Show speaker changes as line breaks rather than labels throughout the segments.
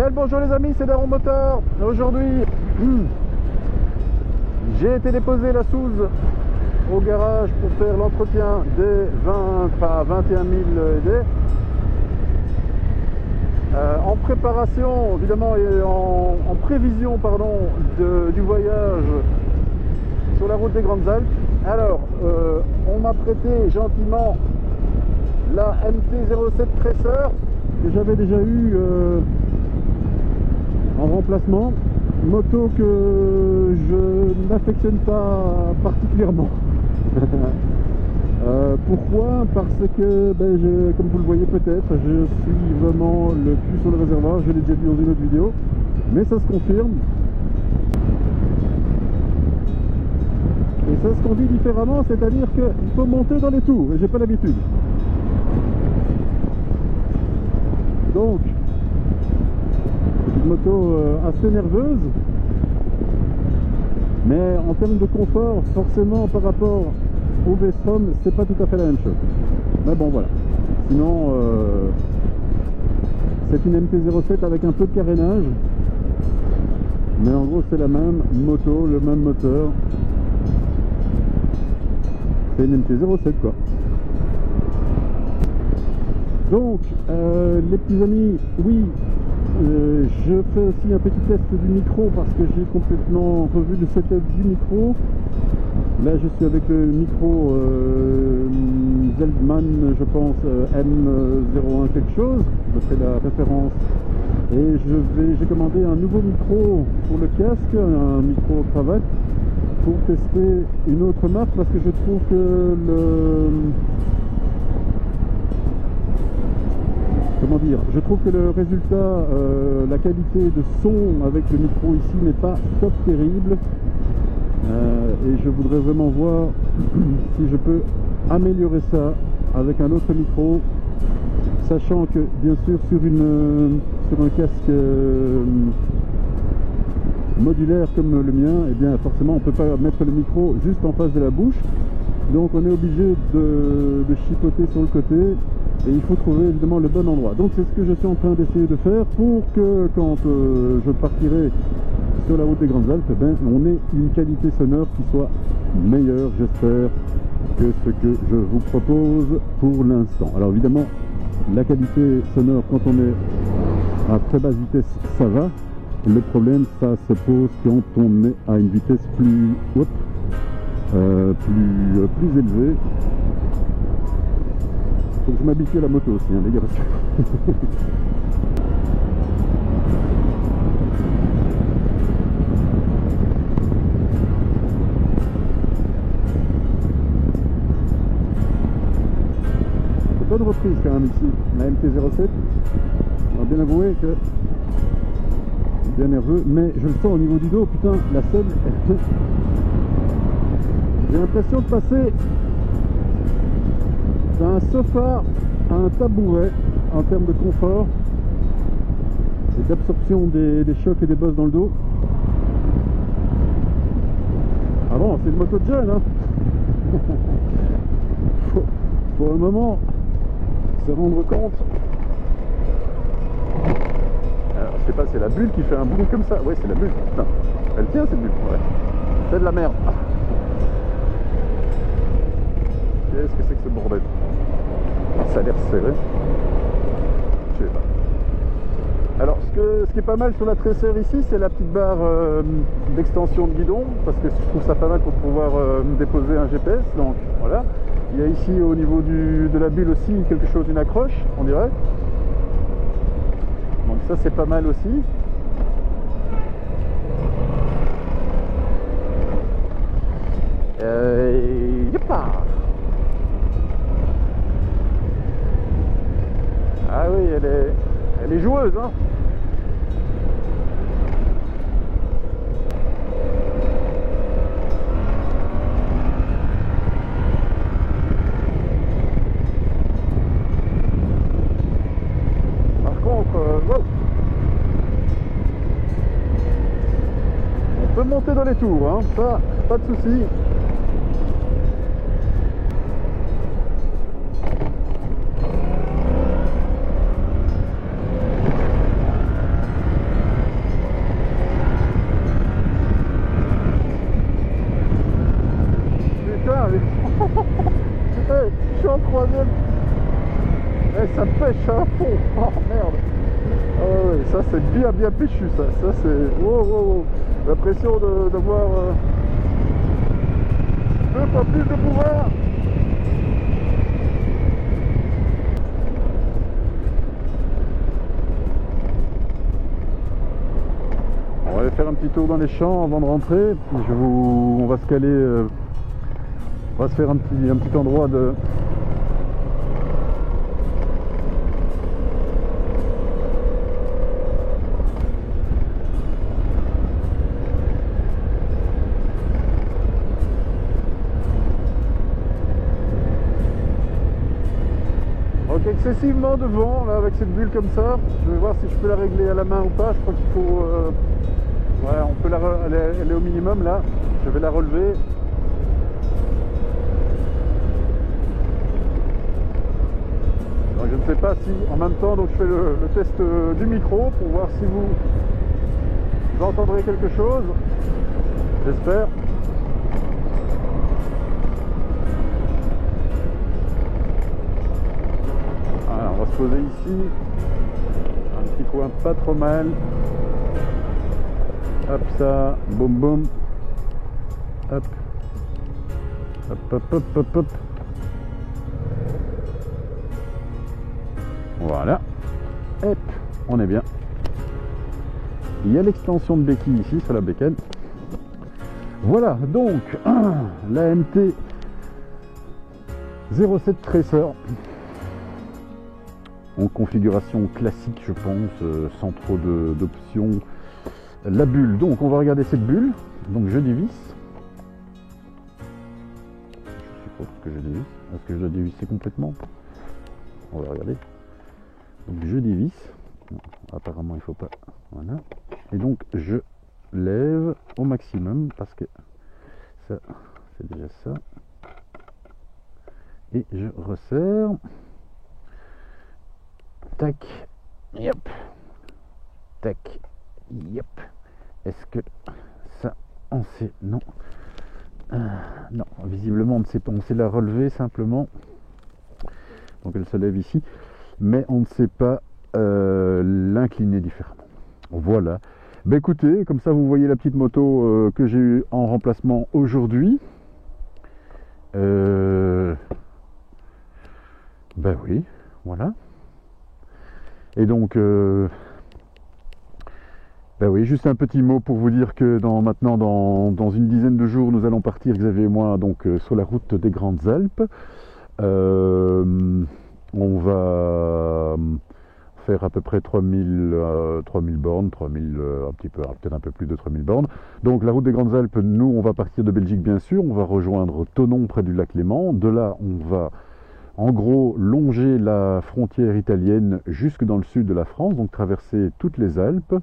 Bien le bonjour les amis, c'est Daron Moteur. Aujourd'hui, j'ai été déposer la Suze au garage pour faire l'entretien des 21 000 aidés. En préparation, évidemment, et en prévision, pardon, du voyage sur la route des Grandes Alpes. Alors, on m'a prêté gentiment la MT-07 Tracer que j'avais déjà eu en remplacement, moto que je n'affectionne pas particulièrement. Pourquoi? Parce que, comme vous le voyez peut-être, je suis vraiment le cul sur le réservoir, je l'ai déjà dit dans une autre vidéo, mais ça se confirme. Et ça se conduit différemment, c'est-à-dire qu'il faut monter dans les tours, et j'ai pas l'habitude. Donc, une moto assez nerveuse, mais en termes de confort, forcément par rapport au V-Strom, c'est pas tout à fait la même chose. Mais bon, voilà. Sinon, c'est une MT-07 avec un peu de carénage, mais en gros, c'est la même moto, le même moteur. C'est une MT-07 quoi. Donc, les petits amis, oui, je fais aussi un petit test du micro parce que j'ai complètement revu le setup du micro. Là, je suis avec le micro Zeldman, je pense, M01 quelque chose, c'est la référence. Et j'ai commandé un nouveau micro pour le casque, un micro cravate, pour tester une autre marque parce que je trouve que je trouve que le résultat, la qualité de son avec le micro ici n'est pas top terrible, et je voudrais vraiment voir si je peux améliorer ça avec un autre micro, sachant que bien sûr sur un casque modulaire comme le mien, et bien forcément on peut pas mettre le micro juste en face de la bouche, donc on est obligé de chipoter sur le côté. Et il faut trouver évidemment le bon endroit. Donc c'est ce que je suis en train d'essayer de faire pour que quand je partirai sur la route des Grandes Alpes, on ait une qualité sonore qui soit meilleure, j'espère, que ce que je vous propose pour l'instant. Alors évidemment, la qualité sonore quand on est à très basse vitesse, ça va. Le problème, ça se pose quand on est à une vitesse plus élevée. Faut que je m'habitue à la moto aussi, hein, les gars. Bonne reprise quand même ici, la MT-07. On va bien avouer que bien nerveux, mais je le sens au niveau du dos, putain, la selle. J'ai l'impression de passer d'un sofa à un tabouret en termes de confort et d'absorption des chocs et des bosses dans le dos. Ah bon, c'est une moto de jeune, hein. faut un moment se rendre compte. Alors, je sais pas, c'est la bulle qui fait un bruit comme ça. Ouais, c'est la bulle, putain. Elle tient cette bulle, ouais. C'est de la merde. Qu'est-ce que c'est que ce bordel? Ça a l'air serré. Je sais pas. Alors, ce qui est pas mal sur la Tracer ici, c'est la petite barre d'extension de guidon, parce que je trouve ça pas mal pour pouvoir déposer un GPS. Donc voilà. Il y a ici au niveau de la bulle aussi quelque chose, une accroche, on dirait. Donc ça c'est pas mal aussi. Yoppa. Ah oui, elle est joueuse, hein. Par contre, on peut monter dans les tours, hein. Ça, pas de souci. en troisième. Et ça pêche à fond. Oh merde. Ah ouais, ça c'est bien péchu ça. Ça c'est. Wow, wow, wow. L'impression d'avoir deux fois plus de pouvoir. On va aller faire un petit tour dans les champs avant de rentrer. On va se caler. On va se faire un petit endroit de. Donc excessivement de vent là avec cette bulle comme ça. Je vais voir si je peux la régler à la main ou pas. Je crois qu'il faut. Ouais, on peut elle est au minimum là. Je vais la relever. Alors, je ne sais pas si en même temps donc je fais le test du micro pour voir si vous entendrez quelque chose. J'espère. On va se poser ici, un petit coin pas trop mal. Hop ça, boum boum. Hop. Hop hop hop hop hop. Voilà. Hop, on est bien. Il y a l'extension de béquille ici sur la bécane. Voilà, donc la MT 07 Tracer. En configuration classique, je pense, sans trop d'options. La bulle, donc on va regarder cette bulle. Donc je dévisse. Je suppose que je dévisse. Est-ce que je dois dévisser complètement? On va regarder. Donc je dévisse. Non, apparemment il faut pas. Voilà. Et donc je lève au maximum parce que ça, c'est déjà ça. Et je resserre. Tac, yep, tac, yep. Est-ce que ça, on sait, non, non, visiblement on sait la relever simplement. Donc elle se lève ici, mais on ne sait pas l'incliner différemment. Voilà. Ben écoutez, comme ça vous voyez la petite moto que j'ai eu en remplacement aujourd'hui. Ben oui, voilà. Et donc, ben oui, juste un petit mot pour vous dire que maintenant, dans une dizaine de jours, nous allons partir, Xavier et moi, donc sur la route des Grandes Alpes. On va faire à peu près 3000 bornes, 3000, peut-être un peu plus de 3000 bornes. Donc la route des Grandes Alpes, nous, on va partir de Belgique, bien sûr. On va rejoindre Thonon, près du lac Léman. De là, on va en gros longer la frontière italienne jusque dans le sud de la France, donc traverser toutes les Alpes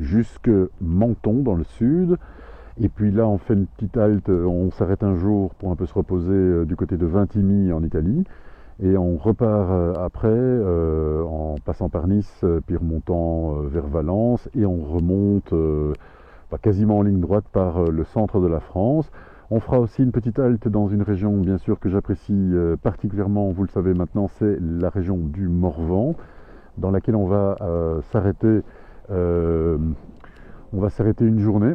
jusque Menton dans le sud, et puis là on fait une petite halte, on s'arrête un jour pour un peu se reposer du côté de Vintimille en Italie, et on repart après en passant par Nice, puis remontant vers Valence, et on remonte quasiment en ligne droite par le centre de la France. On fera aussi une petite halte dans une région, bien sûr, que j'apprécie particulièrement, vous le savez maintenant, c'est la région du Morvan, dans laquelle on va s'arrêter une journée.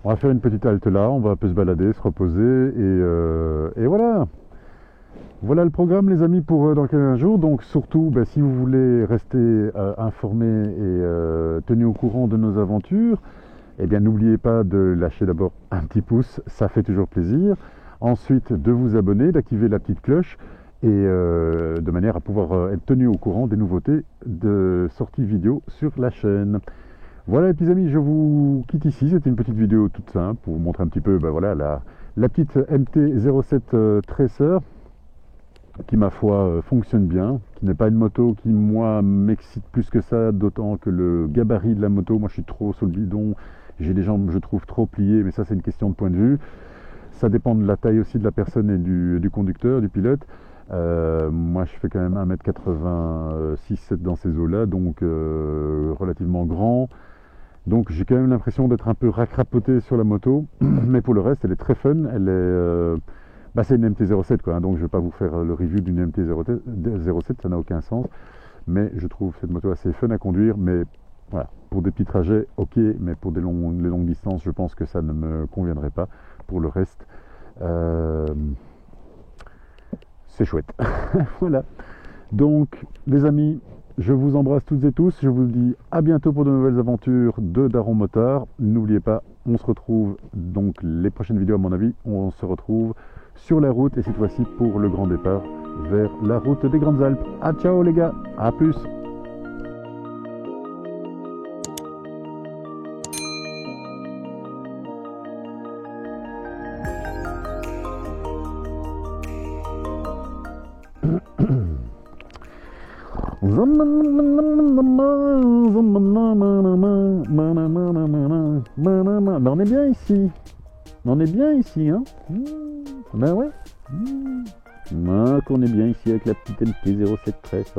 On va faire une petite halte là, on va un peu se balader, se reposer, et voilà. Voilà le programme, les amis, pour dans 15 jours. Donc surtout, si vous voulez rester informés et tenus au courant de nos aventures, eh bien n'oubliez pas de lâcher d'abord un petit pouce, ça fait toujours plaisir. Ensuite de vous abonner, d'activer la petite cloche, et de manière à pouvoir être tenu au courant des nouveautés de sorties vidéo sur la chaîne. Voilà les petits amis, je vous quitte ici. C'était une petite vidéo toute simple pour vous montrer un petit peu voilà, la petite MT-07 Tracer, qui ma foi fonctionne bien, qui n'est pas une moto qui moi m'excite plus que ça, d'autant que le gabarit de la moto, moi je suis trop sur le bidon, j'ai les jambes je trouve trop pliées, mais ça c'est une question de point de vue, ça dépend de la taille aussi de la personne et du conducteur, du pilote. Moi je fais quand même 1m86 dans ces eaux là, donc relativement grand, donc j'ai quand même l'impression d'être un peu racrapoté sur la moto, mais pour le reste elle est très fun, elle est Bah, c'est une MT-07 quoi, hein, donc je ne vais pas vous faire le review d'une MT-07, ça n'a aucun sens. Mais je trouve cette moto assez fun à conduire, mais voilà, pour des petits trajets, ok, mais pour les longues distances, je pense que ça ne me conviendrait pas. Pour le reste, c'est chouette. Voilà. Donc, les amis, je vous embrasse toutes et tous. Je vous dis à bientôt pour de nouvelles aventures de Daron Motard. N'oubliez pas, on se retrouve donc les prochaines vidéos, à mon avis, on se retrouve sur la route et cette fois-ci pour le grand départ vers la route des Grandes Alpes. Ah, ciao les gars, à plus. Ben on est bien ici. On est bien ici, hein. Ben ouais. Qu'on est bien ici avec la petite MT-07 13.